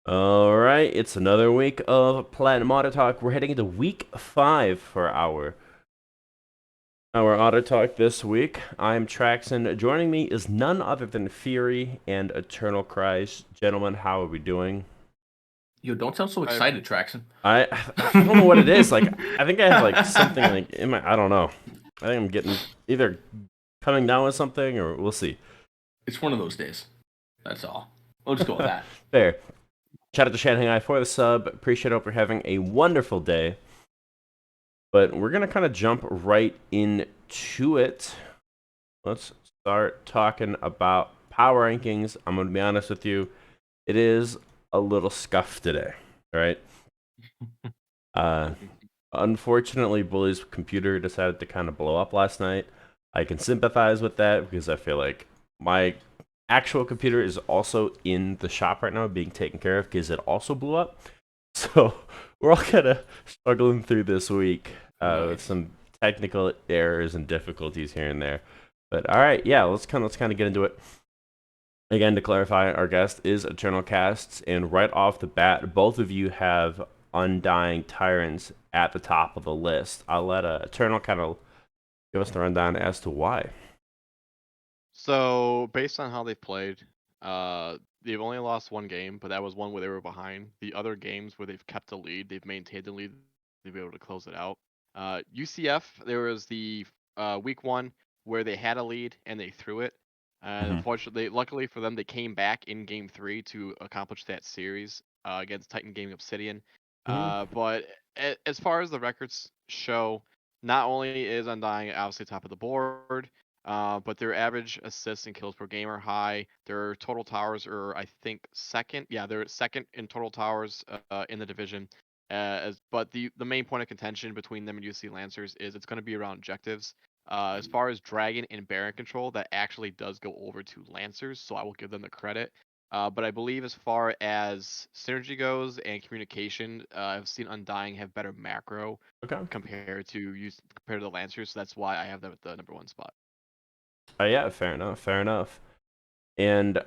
All right, it's another week of Platinum Auto Talk. We're heading into week 5 for our Auto Talk this week. I'm Traxon. Joining me is none other than Fury and Eternal Cries. Gentlemen, how are we doing? Yo, don't sound so I excited, Traxon. I I don't know what it is. Like I think I have like something like in my I don't know. I think I'm getting either coming down with something or we'll see. It's one of those days. That's all. We'll just go with that. There. Shout out to Shanghai for the sub. Appreciate it. Hope you're having a wonderful day. But we're gonna kind of jump right into it. Let's start talking about power rankings. I'm gonna be honest with you, it is a little scuffed today. All right. Uh, Unfortunately, Bully's computer decided to kind of blow up last night. I can sympathize with that because I feel like my actual computer is also in the shop right now being taken care of because it also blew up. So we're all kind of struggling through this week with Nice. some technical errors and difficulties here and there. But all right, yeah, let's kind of get into it. Again, to clarify, our guest is Eternal Casts, and right off the bat, both of you have Undying Tyrants at the top of the list. I'll let Eternal kind of give us the rundown as to why. So based on how they've played, they've only lost one game, but that was one where they were behind. The other games where they've kept the lead, they've maintained the lead, they've been able to close it out. UCF, there was the week one where they had a lead and they threw it. And Mm-hmm. unfortunately, luckily for them, they came back in game three to accomplish that series against Titan Gaming Obsidian. Mm-hmm. But as far as the records show, not only is Undying obviously top of the board, but their average assists and kills per game are high. Their total towers are, I think, second. Yeah, they're second in total towers in the division. But the main point of contention between them and UC Lancers is it's going to be around objectives. As far as Dragon and Baron control, that actually does go over to Lancers, so I will give them the credit. But I believe as far as synergy goes and communication, I've seen Undying have better macro Okay. compared to the Lancers, so that's why I have them at the number one spot. Yeah, fair enough. Fair enough. And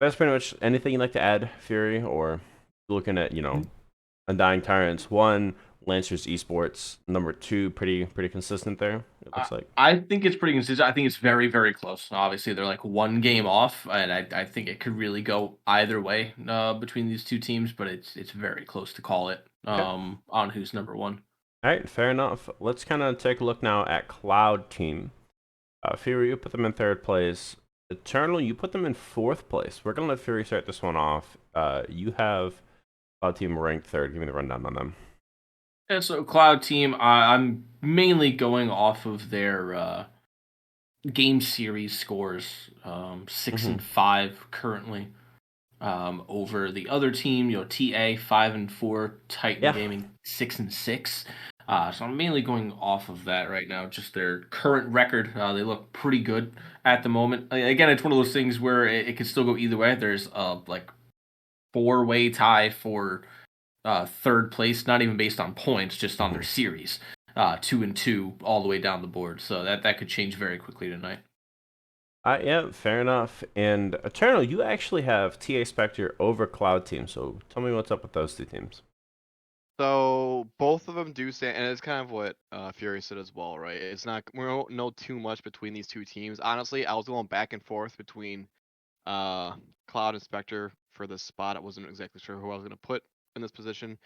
that's pretty much anything you'd like to add, Fury, or looking at Undying Tyrants one, Lancers Esports number two, pretty consistent there. It I, looks like. I think it's pretty consistent. I think it's very, very close. Obviously, they're like one game off, and I think it could really go either way between these two teams, but it's very close to call it Okay. on who's number one. All right, fair enough. Let's kind of take a look now at Cloud Team. Fury, you put them in third place. Eternal, you put them in fourth place. We're gonna let Fury start this one off. You have Cloud Team ranked third. Give me the rundown on them. And so Cloud Team, I'm mainly going off of their game series scores, six Mm-hmm. and five currently. Over the other team, TA 5-4, Titan Yeah. Gaming 6-6. So I'm mainly going off of that right now. Just their current record. They look pretty good at the moment. Again, it's one of those things where it could still go either way. There's like four-way tie for third place, not even based on points, just on their Mm-hmm. series. 2-2 all the way down the board. So that could change very quickly tonight. Yeah, fair enough. And Eternal, you actually have TA Spectre over Cloud Team. So tell me what's up with those two teams. So both of them do say, and it's kind of what Fury said as well, right? It's not we don't know too much between these two teams. Honestly, I was going back and forth between uh Cloud and Spectre for this spot. I wasn't exactly sure who I was going to put in this position.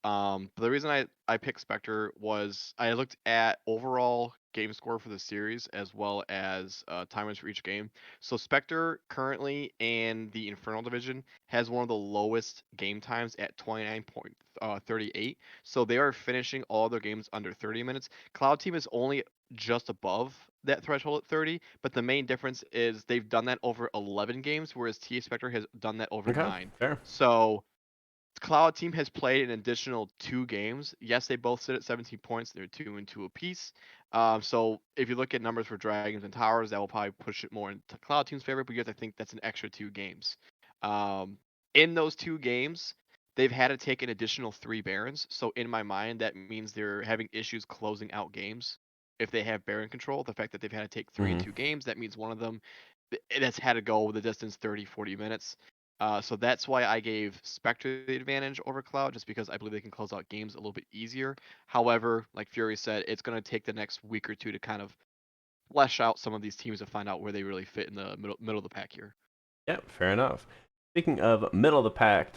But the reason I picked Spectre was I looked at overall game score for the series as well as timers for each game. So Spectre currently in the Infernal division has one of the lowest game times at 29.38. So they are finishing all their games under 30 minutes. Cloud Team is only just above that threshold at 30, but the main difference is they've done that over 11 games, whereas TA Spectre has done that over Okay, 9. fair. So Cloud Team has played an additional 2 games. Yes, they both sit at 17 points. They're 2-2 apiece. So if you look at numbers for Dragons and Towers, that will probably push it more into Cloud Team's favor because I think that's an extra 2 games. Um, in those 2 games, they've had to take an additional 3 Barons. So in my mind, that means they're having issues closing out games. If they have Baron control, the fact that they've had to take three in Mm-hmm. 2 games, that means one of them that's had to go the distance 30, 40 minutes. So that's why I gave Spectre the advantage over Cloud, just because I believe they can close out games a little bit easier. However, like Fury said, it's going to take the next week or two to kind of flesh out some of these teams to find out where they really fit in the middle of the pack here. Yeah, fair enough. Speaking of middle of the pack,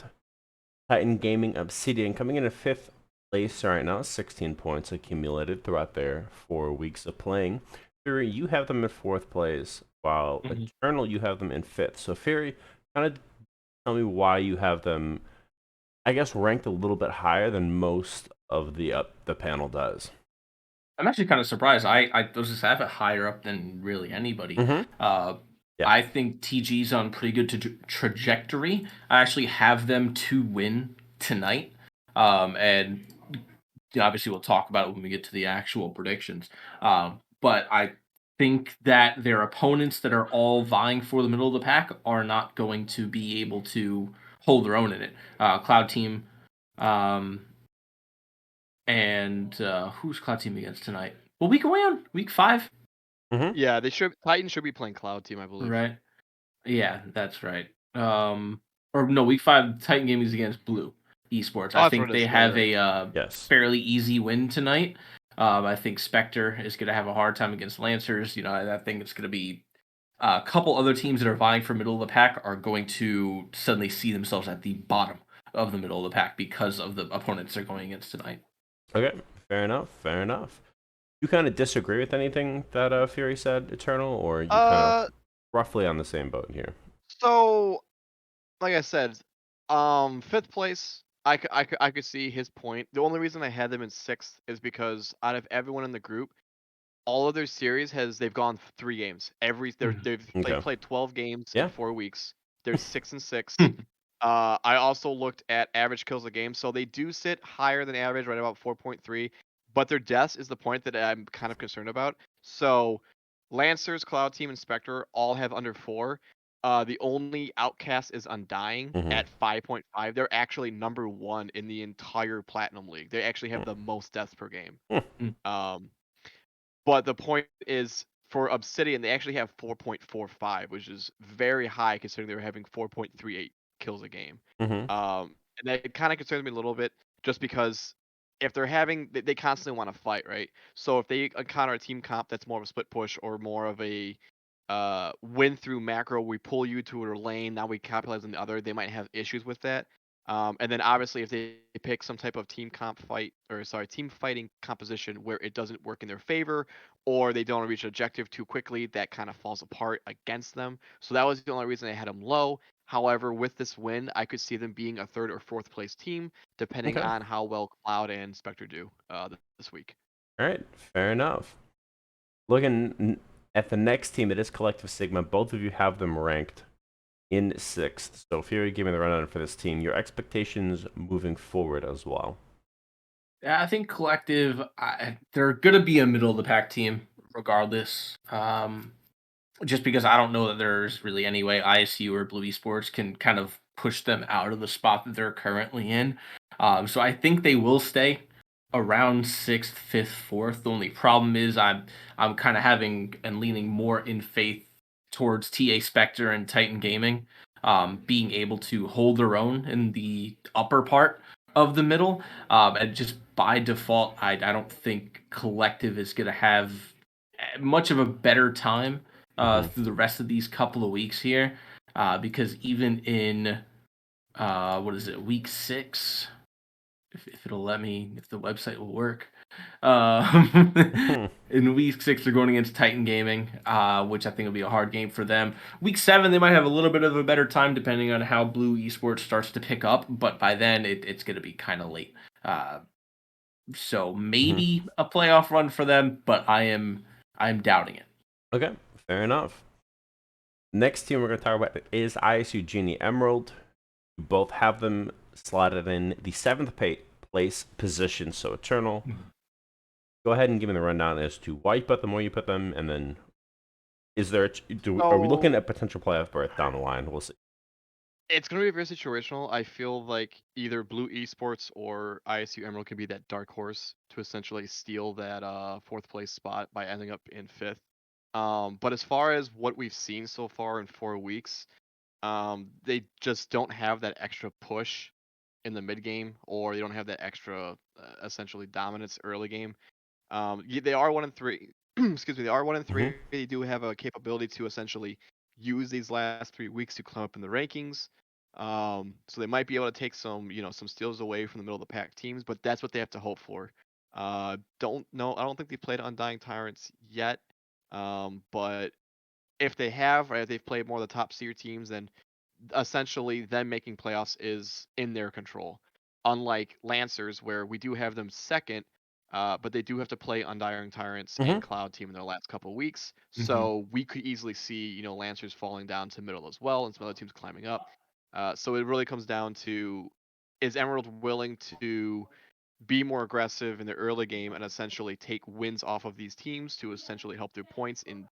Titan Gaming Obsidian coming in 5th place right now, 16 points accumulated throughout their 4 weeks of playing. Fury, you have them in 4th place, while Eternal, you have them in 5th. So Fury, kind of tell me why you have them, I guess, ranked a little bit higher than most of the panel does. I'm actually kind of surprised. I was just have it higher up than really anybody. Mm-hmm. Yeah. I think TG's on pretty good trajectory. I actually have them to win tonight. And obviously we'll talk about it when we get to the actual predictions. But I think that their opponents that are all vying for the middle of the pack are not going to be able to hold their own in it. Cloud Team, and who's Cloud Team against tonight? Will we go on week 5? Mm-hmm. Yeah, they should. Titans should be playing Cloud Team, I believe. Right. Yeah, that's right. Or no, week 5 Titan Gaming is against Blue Esports. Oh, I that's think what it they is. have Right. a Yes. fairly easy win tonight. I think Spectre is going to have a hard time against Lancers. I think it's going to be a couple other teams that are vying for middle of the pack are going to suddenly see themselves at the bottom of the middle of the pack because of the opponents they're going against tonight. Okay, fair enough. Fair enough. You kind of disagree with anything that Fury said, Eternal, or you kind of roughly on the same boat here? So, like I said, 5th place, I could see his point. The only reason I had them in 6th is because out of everyone in the group, all of their series they've gone 3 games. They've Okay. played 12 games Yeah. in 4 weeks. They're 6-6. I also looked at average kills a game, so they do sit higher than average, right about 4.3. But their deaths is the point that I'm kind of concerned about. So, Lancers, Cloud Team, and Spectre all have under 4. The only outcast is Undying Mm-hmm. at 5.5. They're actually number 1 in the entire Platinum League. They actually have the most deaths per game. Um, but the point is, for Obsidian, they actually have 4.45, which is very high considering they were having 4.38 kills a game. Mm-hmm. And that kind of concerns me a little bit, just because if they're having, they constantly want to fight, right? So if they encounter a team comp that's more of a split push or more of a win through macro, we pull you to a lane, now we capitalize on the other, they might have issues with that. And then obviously if they pick some type of team fighting composition where it doesn't work in their favor, or they don't reach an objective too quickly, that kind of falls apart against them. So that was the only reason I had them low. However, with this win, I could see them being a 3rd or 4th place team, depending Okay. on how well Cloud and Spectre do this week. All right. Fair enough. Looking at the next team, it is Collective Sigma. Both of you have them ranked in 6th. So Fury, give me the rundown for this team. Your expectations moving forward as well. Yeah, I think Collective, they're going to be a middle of the pack team regardless. Just because I don't know that there's really any way ISU or Blue Esports can kind of push them out of the spot that they're currently in. So I think they will stay around 6th, 5th, 4th. The only problem is I'm kind of having and leaning more in faith towards TA Spectre and Titan Gaming being able to hold their own in the upper part of the middle. And just by default, I don't think Collective is going to have much of a better time through the rest of these couple of weeks here, because even in what is it, week 6, if it'll let me, if the website will work, in week 6 they're going against Titan Gaming, which I think will be a hard game for them. Week 7 they might have a little bit of a better time depending on how Blue Esports starts to pick up, but by then it's going to be kind of late. So maybe a playoff run for them, but I'm doubting it. Okay, fair enough. Next team we're going to talk about is ISU Genie Emerald. You both have them slotted in the 7th place position, so Eternal. Go ahead and give me the rundown as to why you put them, where you put them, and then is there are we looking at potential playoff berth down the line? We'll see. It's going to be very situational. I feel like either Blue Esports or ISU Emerald could be that dark horse to essentially steal that 4th place spot by ending up in 5th. But as far as what we've seen so far in 4 weeks, They just don't have that extra push in the mid game, or they don't have that extra essentially dominance early game. They are 1-3. Excuse me. They are 1-3. They do have a capability to essentially use these last 3 weeks to climb up in the rankings. So they might be able to take some, some steals away from the middle of the pack teams, but that's what they have to hope for. Don't know. I don't think they played Undying Tyrants yet. But if they have, or if they've played more of the top tier teams, then essentially them making playoffs is in their control. Unlike Lancers, where we do have them second, but they do have to play Undying Tyrants and Cloud Team in their last couple of weeks. So we could easily see, Lancers falling down to middle as well, and some other teams climbing up. So it really comes down to, is Emerald willing to be more aggressive in the early game and essentially take wins off of these teams to essentially help their points in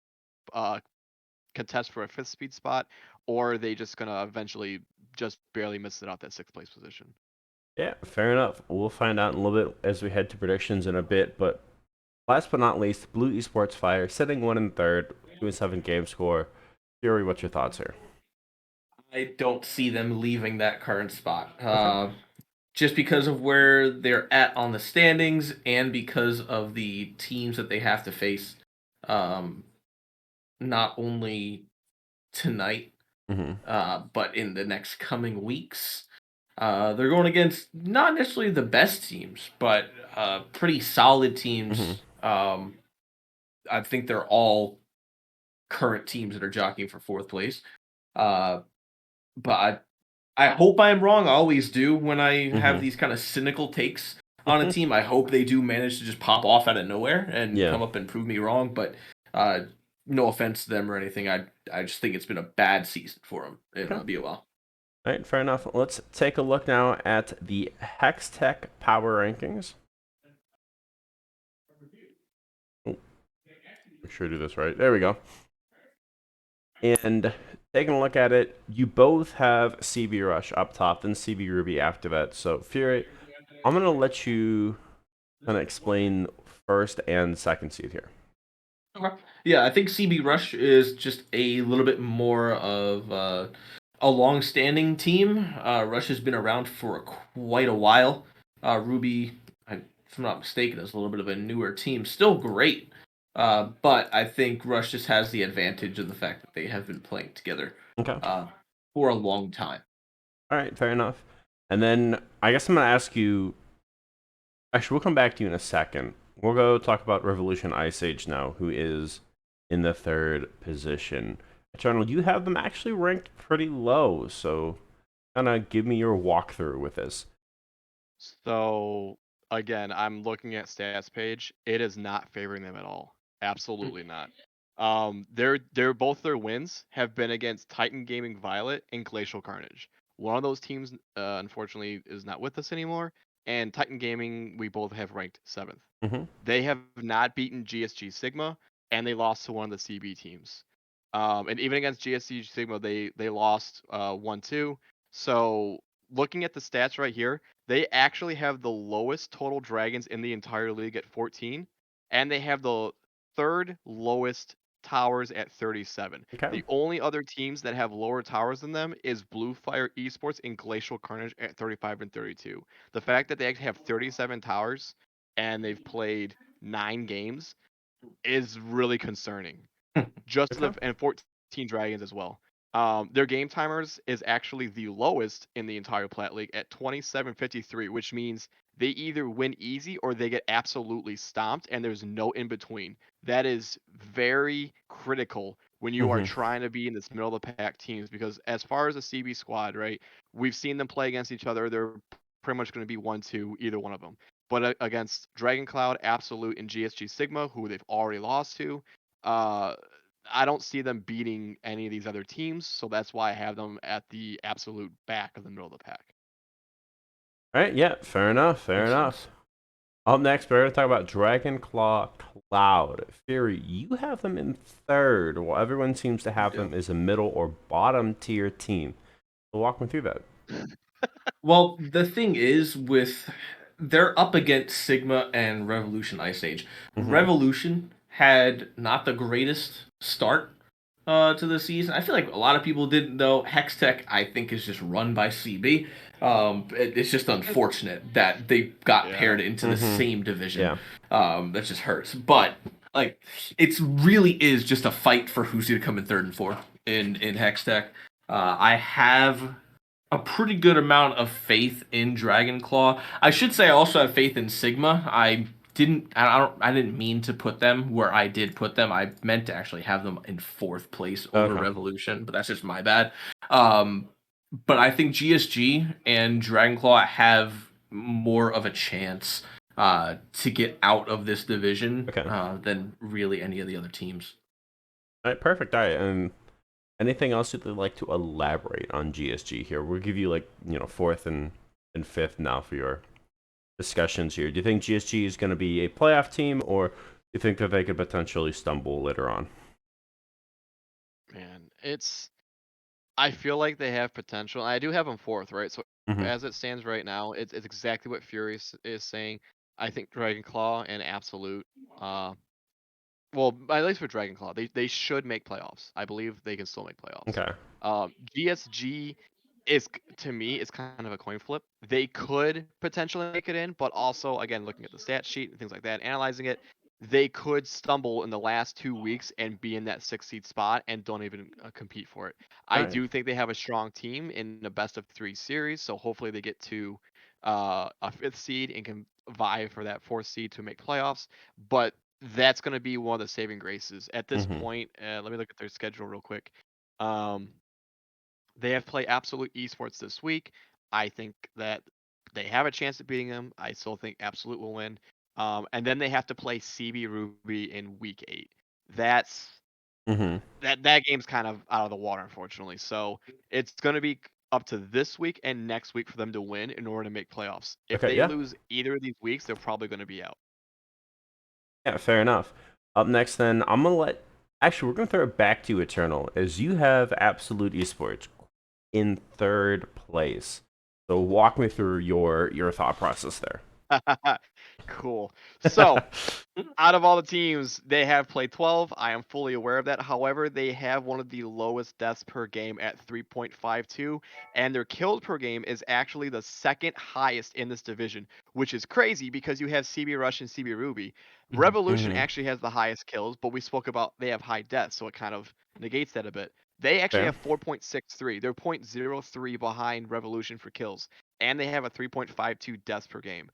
uh, contest for a fifth speed spot, or are they just gonna eventually just barely miss it out that sixth place position? Yeah, fair enough. We'll find out in a little bit as we head to predictions in a bit. But last but not least, Blue Esports Fire sitting 1 and 3rd, 2-7 game score. Fury, what's your thoughts here? I don't see them leaving that current spot. Okay. Just because of where they're at on the standings and because of the teams that they have to face. Um, not only tonight, but in the next coming weeks. They're going against not necessarily the best teams, but pretty solid teams. I think they're all current teams that are jockeying for fourth place. Uh, but I hope I'm wrong. I always do when I have these kind of cynical takes on a team. I hope they do manage to just pop off out of nowhere and Yeah. come up and prove me wrong. But no offense to them or anything. I just think it's been a bad season for them in BOL. All right, fair enough. Let's take a look now at the Hextech power rankings. Oh, make sure to do this right. There we go. And taking a look at it, you both have CB Rush up top, then CB Ruby after that. So, Fury, I'm going to let you kind of explain first and second seed here. Okay. Yeah, I think CB Rush is just a little bit more of a long-standing team. Rush has been around for quite a while. Ruby, if I'm not mistaken, is a little bit of a newer team. Still great, but I think Rush just has the advantage of the fact that they have been playing together for a long time. All right, fair enough. And then I guess I'm going to ask you. Actually, we'll come back to you in a second. We'll go talk about Revolution Ice Age now, who is in the 3rd position. Eternal, you have them actually ranked pretty low, so kind of give me your walkthrough with this. So again, I'm looking at stats page. It is not favoring them at all. Absolutely not. They're both their wins have been against Titan Gaming Violet and Glacial Carnage. One of those teams, unfortunately, is not with us anymore. And Titan Gaming, we both have ranked 7th. They have not beaten GSG Sigma, and they lost to one of the CB teams. And even against GSG Sigma, they lost 1-2. So looking at the stats right here, they actually have the lowest total dragons in the entire league at 14, and they have the 3rd lowest towers at 37. Okay. The only other teams that have lower towers than them is Blue Fire Esports and Glacial Carnage at 35 and 32. The fact that they actually have 37 towers and they've played 9 games is really concerning. Just to and 14 dragons as well. Their game timers is actually the lowest in the entire Plat League at 27:53, which means they either win easy or they get absolutely stomped, and there's no in between. That is very critical when you are trying to be in this middle of the pack teams, because as far as a CB squad, right, we've seen them play against each other. They're pretty much going to be 1-2, either one of them. But against Dragon Cloud, Absolute, and GSG Sigma, who they've already lost to, I don't see them beating any of these other teams, so that's why I have them at the absolute back of the middle of the pack. All right, yeah, fair enough, fair enough. Up next, we're going to talk about Dragon Claw Cloud. Fury, you have them in 3rd, while everyone seems to have them as a middle or bottom tier team. So walk me through that. Well, the thing is, they're up against Sigma and Revolution Ice Age. Revolution had not the greatest start to the season. I feel like a lot of people didn't, though. Hextech, I think, is just run by CB. It's just unfortunate that they got paired into the same division. That just hurts. But like, it's really is just a fight for who's going to come in third and fourth in Hextech. I have a pretty good amount of faith in Dragonclaw. I should say I also have faith in Sigma. I didn't mean to put them where I did put them. I meant to actually have them in fourth place over Revolution, but that's just my bad. But I think GSG and Dragonclaw have more of a chance to get out of this division than really any of the other teams. All right, perfect. All right, and anything else you'd like to elaborate on GSG here? We'll give you fourth and fifth now for your discussions here. Do you think GSG is going to be a playoff team, or do you think that they could potentially stumble later on? Man, I feel like they have potential. I do have them fourth, right? So as it stands right now, it's exactly what Fury is saying. I think Dragonclaw and Absolute, well, at least for Dragonclaw, they should make playoffs. I believe they can still make playoffs. Okay. GSG to me, it's kind of a coin flip. They could potentially make it in, but also, again, looking at the stat sheet and things like that, analyzing it, they could stumble in the last 2 weeks and be in that 6th seed spot and don't even compete for it. I do think they have a strong team in the best of 3 series, so hopefully they get to a 5th seed and can vie for that 4th seed to make playoffs. But that's going to be one of the saving graces at this point. Let me look at their schedule real quick. They have played Absolute Esports this week. I think that they have a chance of beating them. I still think Absolute will win. And then they have to play CB Ruby in week 8. That's that game's kind of out of the water, unfortunately. So it's going to be up to this week and next week for them to win in order to make playoffs. If they lose either of these weeks, they're probably going to be out. Yeah, fair enough. Up next, then, I'm going to actually, we're going to throw it back to you, Eternal, as you have Absolute Esports in third place. So walk me through your thought process there. Cool. So, out of all the teams, they have played 12. I am fully aware of that. However, they have one of the lowest deaths per game at 3.52, and their kills per game is actually the second highest in this division, which is crazy because you have CB Rush and CB Ruby. Revolution actually has the highest kills, but we spoke about they have high deaths, so it kind of negates that a bit. They actually have 4.63. They're 0.03 behind Revolution for kills, and they have a 3.52 deaths per game.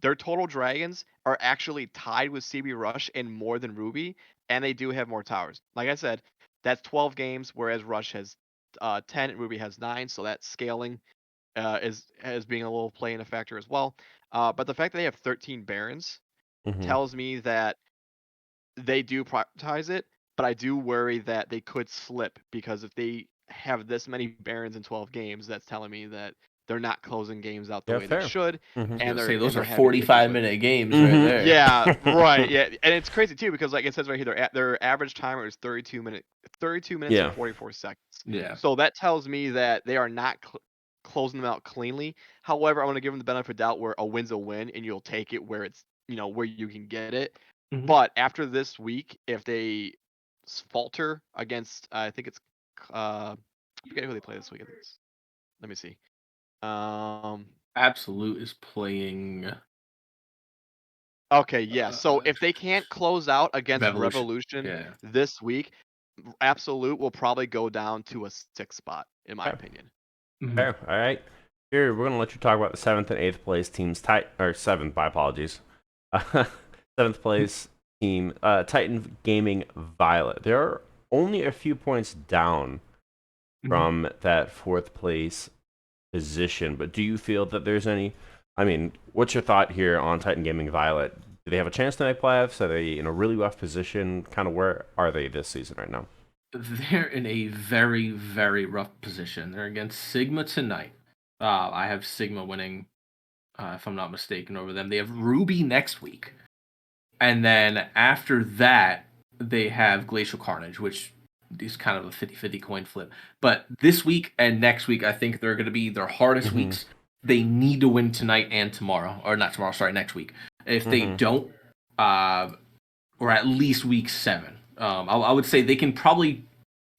Their total dragons are actually tied with CB Rush and more than Ruby, and they do have more towers. Like I said, that's 12 games, whereas Rush has 10 and Ruby has 9, so that scaling is being a little play in a factor as well. But the fact that they have 13 Barons tells me that they do prioritize it, but I do worry that they could slip because if they have this many Barons in 12 games, that's telling me that they're not closing games out the way they should. And those are 45-minute games right there. Yeah, right. Yeah, and it's crazy too because like it says right here, their average timer is 32 minutes and 44 seconds. Yeah. So that tells me that they are not closing them out cleanly. However, I'm going to give them the benefit of doubt where a win's a win and you'll take it where it's where you can get it. But after this week, if they falter against, I think it's, I forget who they play this week. Let me see. Absolute is playing. Okay, yeah. So if they can't close out against Revolution this week, Absolute will probably go down to a 6th spot, in my opinion. Fair. All right. Here, we're going to let you talk about the 7th and 8th place teams. Or 7th, my apologies. 7th place team, Titan Gaming Violet. They're only a few points down from that 4th place position, but do you feel that there's any, what's your thought here on Titan Gaming Violet? Do they have a chance to make playoffs? Are they in a really rough position? Kind of where are they this season right now? They're in a very, very rough position. They're against Sigma tonight. I have Sigma winning, if I'm not mistaken, over them. They have Ruby next week. And then after that, they have Glacial Carnage, which is kind of a 50-50 coin flip. But this week and next week, I think they're going to be their hardest weeks. They need to win tonight and tomorrow. Or not tomorrow, sorry, next week. If they don't, or at least week 7, I would say they can probably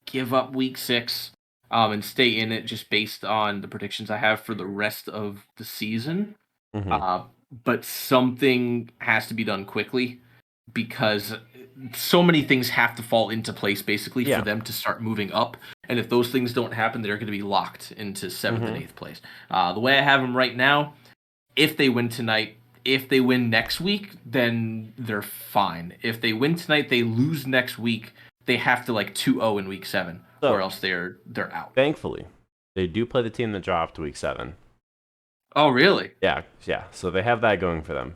give up week 6 and stay in it just based on the predictions I have for the rest of the season. Mm-hmm. But something has to be done quickly because so many things have to fall into place basically Yeah. for them to start moving up. And if those things don't happen, they're going to be locked into 7th and 8th place. The way I have them right now, if they win tonight, if they win next week, then they're fine. If they win tonight, they lose next week. They have to like 2-0 in week 7, So, or else they're out. Thankfully, they do play the team that dropped week 7. Oh, really? Yeah. So they have that going for them.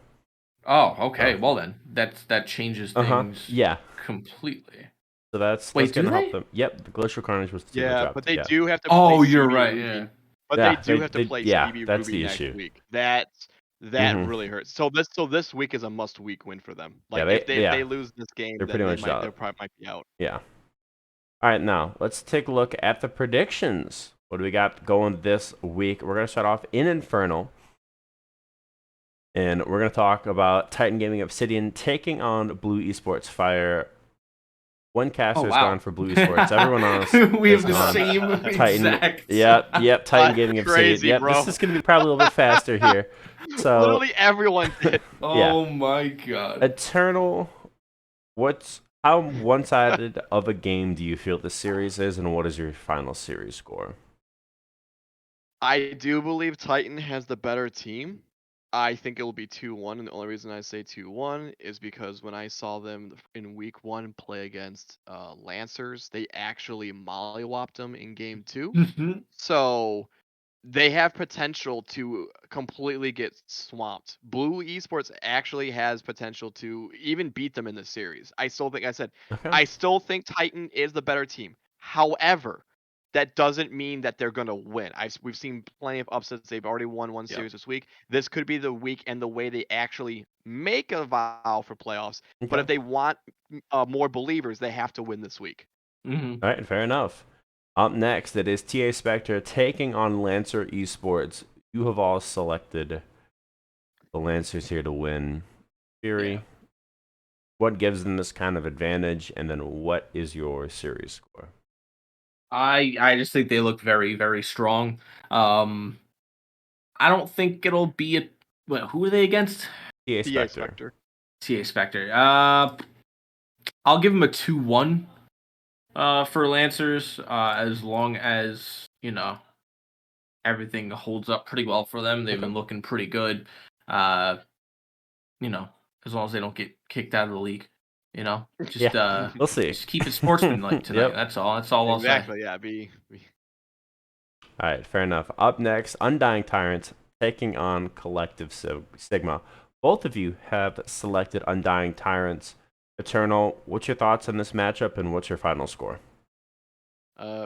Oh, okay. So, Well then, that changes things Yeah. completely. So that's Wait, do gonna help they? them. Yep, the Glacial Carnage was the team that Yeah, dropped but it. they Yeah. do have to Oh, play you're Stevie right. Ruby. Yeah. But Yeah, they do have to play Stevie that's Ruby the next issue. week. That Mhm. really hurts. So this week is a must week win for them. Yeah, Like if they lose this game, they're then pretty much out. they probably might be out. Yeah. All right, now let's take a look at the predictions. What do we got going this week? We're gonna start off in Infernal, and we're gonna talk about Titan Gaming Obsidian taking on Blue Esports Fire. One caster has gone for Blue Esports. Everyone else we have has the gone same Titan. exact. Yep. Titan Gaming Obsidian. Crazy, Yep, bro. this is gonna be probably a little bit faster here. So Literally everyone did. Oh my god. Eternal, how one-sided of a game do you feel the series is, and what is your final series score? I do believe Titan has the better team. I think it will be 2-1, and the only reason I say 2-1 is because when I saw them in week 1 play against Lancers, they actually mollywopped them in game 2. So they have potential to completely get swamped. Blue Esports actually has potential to even beat them in the series. I still think Titan is the better team. However, that doesn't mean that they're going to win. We've seen plenty of upsets. They've already won one series this week. This could be the week and the way they actually make a vow for playoffs. But if they want more believers, they have to win this week. Mm-hmm. All right, fair enough. Up next, it is TA Spectre taking on Lancer Esports. You have all selected the Lancers here to win. Fury, what gives them this kind of advantage, and then what is your series score? I just think they look very, very strong. I don't think it'll be a. Who are they against? TA TA Spectre. TA Spectre. I'll give them a 2-1 for Lancers, as long as, everything holds up pretty well for them. They've been looking pretty good. As long as they don't get kicked out of the league. Just we'll see. Just keep it sportsmanlike tonight. Yep. That's all I'll say. Exactly, yeah. All right, fair enough. Up next, Undying Tyrants taking on Collective Sigma. Both of you have selected Undying Tyrants. Eternal, what's your thoughts on this matchup, and what's your final score?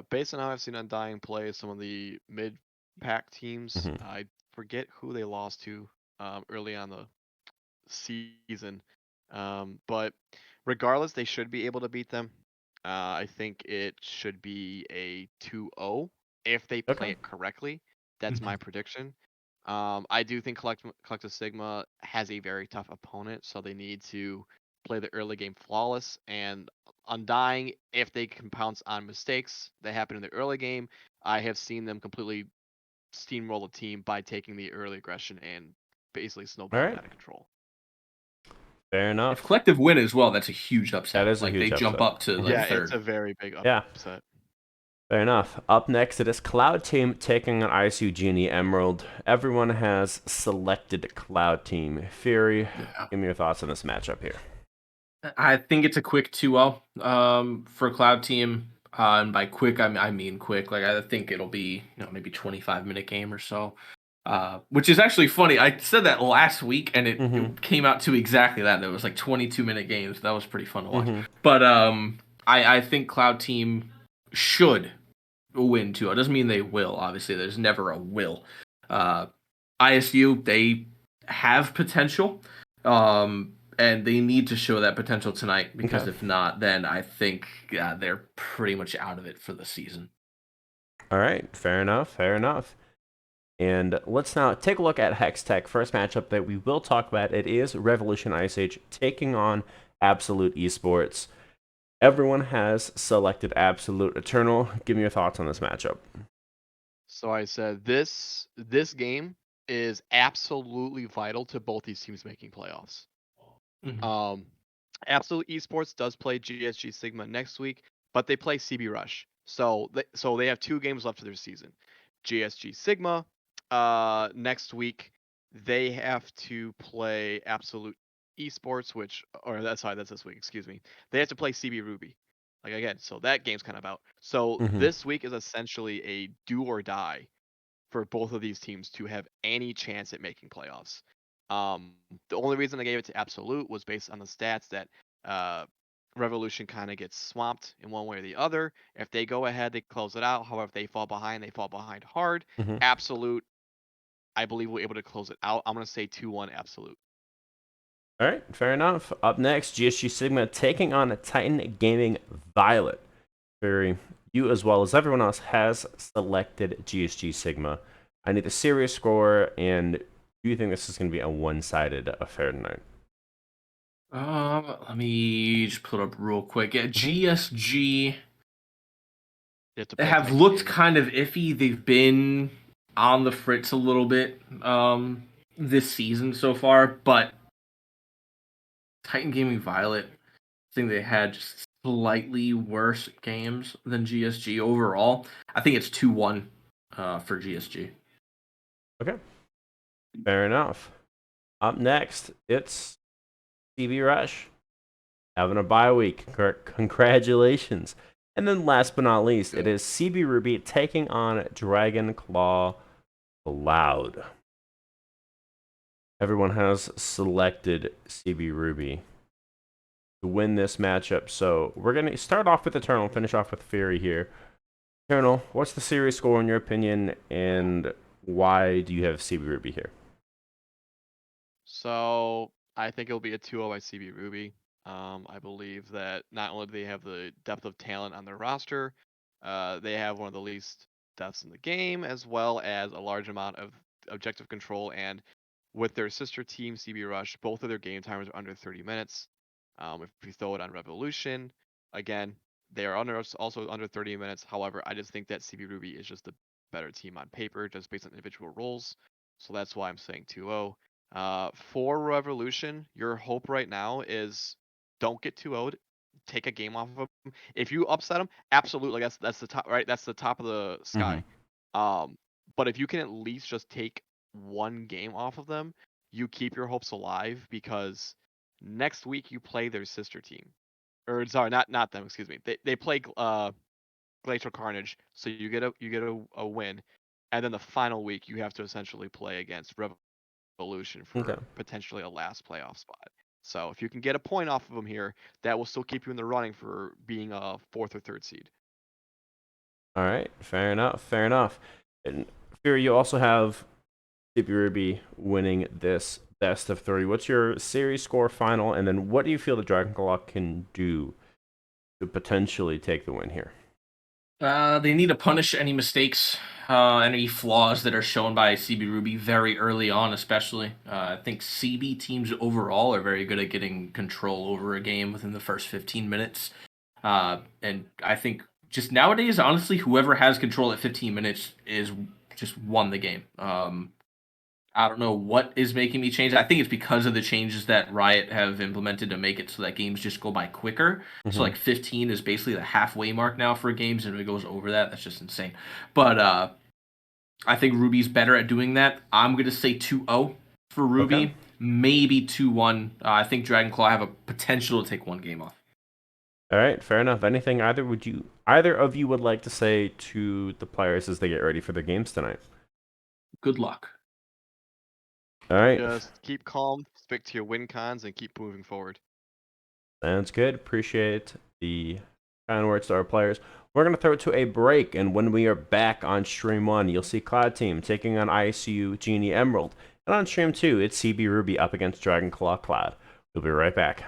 Based on how I've seen Undying play some of the mid-pack teams, I forget who they lost to early on the season. But regardless, they should be able to beat them. I think it should be a 2-0 if they play it correctly. That's my prediction. I do think Collective Sigma has a very tough opponent, so they need to play the early game flawless. And Undying, if they can pounce on mistakes that happen in the early game, I have seen them completely steamroll a team by taking the early aggression and basically snowballing out of control. Fair enough. If Collective win as well, that's a huge upset. That is a huge they jump upset. up to third. It's a very big upset. Fair enough. Up next, it is Cloud Team taking on ISU Genie Emerald. Everyone has selected Cloud Team. Fury, give me your thoughts on this matchup here. I think it's a quick 2-0 for Cloud Team. And by quick, I mean quick. Like, I think it'll be maybe 25-minute game or so. Which is actually funny. I said that last week, and it came out to exactly that. There was like 22-minute games. That was pretty fun to watch. But I think Cloud Team should win 2-0. It doesn't mean they will. Obviously, there's never a will. ISU, they have potential. And they need to show that potential tonight, because if not, then I think they're pretty much out of it for the season. All right, fair enough. And let's now take a look at Hextech. First matchup that we will talk about, it is Revolution Ice Age taking on Absolute Esports. Everyone has selected Absolute Eternal. Give me your thoughts on this matchup. So I said this game is absolutely vital to both these teams making playoffs. Mhm. Absolute Esports does play GSG Sigma next week, but they play CB Rush. So they have 2 games left of their season. GSG Sigma, next week they have to play Absolute Esports, that's this week. Excuse me. They have to play CB Ruby. Like again, so that game's kind of out. So this week is essentially a do or die for both of these teams to have any chance at making playoffs. The only reason I gave it to Absolute was based on the stats that uh, Revolution kind of gets swamped in one way or the other. If they go ahead, they close it out. However, if they fall behind, they fall behind hard. Mm-hmm. Absolute, I believe, will be able to close it out. I'm going to say 2-1 Absolute. All right, fair enough. Up next, GSG Sigma taking on Titan Gaming Violet. Fury, you as well as everyone else has selected GSG Sigma. I need the serious score, and do you think this is going to be a one-sided affair tonight? Let me just pull it up real quick. Yeah, GSG They have to play have Titan looked Gaming. kind of iffy. They've been on the fritz a little bit this season so far, but Titan Gaming Violet, I think they had just slightly worse games than GSG overall. I think it's 2-1 for GSG. Okay, fair enough. Up next, it's CB Rush having a bye week. Congratulations. And then last but not least, it is CB Ruby taking on Dragon Claw Cloud. Everyone has selected CB Ruby to win this matchup. So we're going to start off with Eternal, finish off with Fury here. Eternal, what's the series score in your opinion, and why do you have CB Ruby here? So I think it'll be a 2-0 by CB Ruby. I believe that not only do they have the depth of talent on their roster, they have one of the least deaths in the game, as well as a large amount of objective control. And with their sister team, CB Rush, both of their game timers are under 30 minutes. If we throw it on Revolution, again, they are also under 30 minutes. However, I just think that CB Ruby is just the better team on paper, just based on individual roles. So that's why I'm saying 2-0. For Revolution, your hope right now is don't get 2-0'd. Take a game off of them. If you upset them, absolutely, that's the top, right? That's the top of the sky. But if you can at least just take one game off of them, you keep your hopes alive because next week you play their sister team. Or sorry, not them. Excuse me. They play Glacial Carnage, so you get a win, and then the final week you have to essentially play against Revolution Okay. for potentially a last playoff spot. So if you can get a point off of them here, that will still keep you in the running for being a 4th or 3rd seed. All right, fair enough, fair enough. And Fury, you also have CB Ruby winning this best of 3. What's your series score final, and then what do you feel the Dragon Claw can do to potentially take the win here? They need to punish any mistakes, any flaws that are shown by CB Ruby very early on, especially. I think CB teams overall are very good at getting control over a game within the first 15 minutes. And I think just nowadays, honestly, whoever has control at 15 minutes is just won the game. I don't know what is making me change. I think it's because of the changes that Riot have implemented to make it so that games just go by quicker. So like 15 is basically the halfway mark now for games, and if it goes over that, that's just insane. But I think Ruby's better at doing that. I'm gonna say 2-0 for Ruby, Okay. maybe 2-1. I think Dragon Claw have a potential to take one game off. All right, fair enough. Anything either of you would like to say to the players as they get ready for their games tonight? Good luck. All right, Just keep calm, stick to your win cons, and keep moving forward. sounds good. Appreciate the kind words to our players. We're going to throw it to a break, and when we are back on Stream 1, you'll see Cloud Team taking on ICU Genie Emerald. And on Stream 2, it's CB Ruby up against Dragon Claw Cloud. We'll be right back.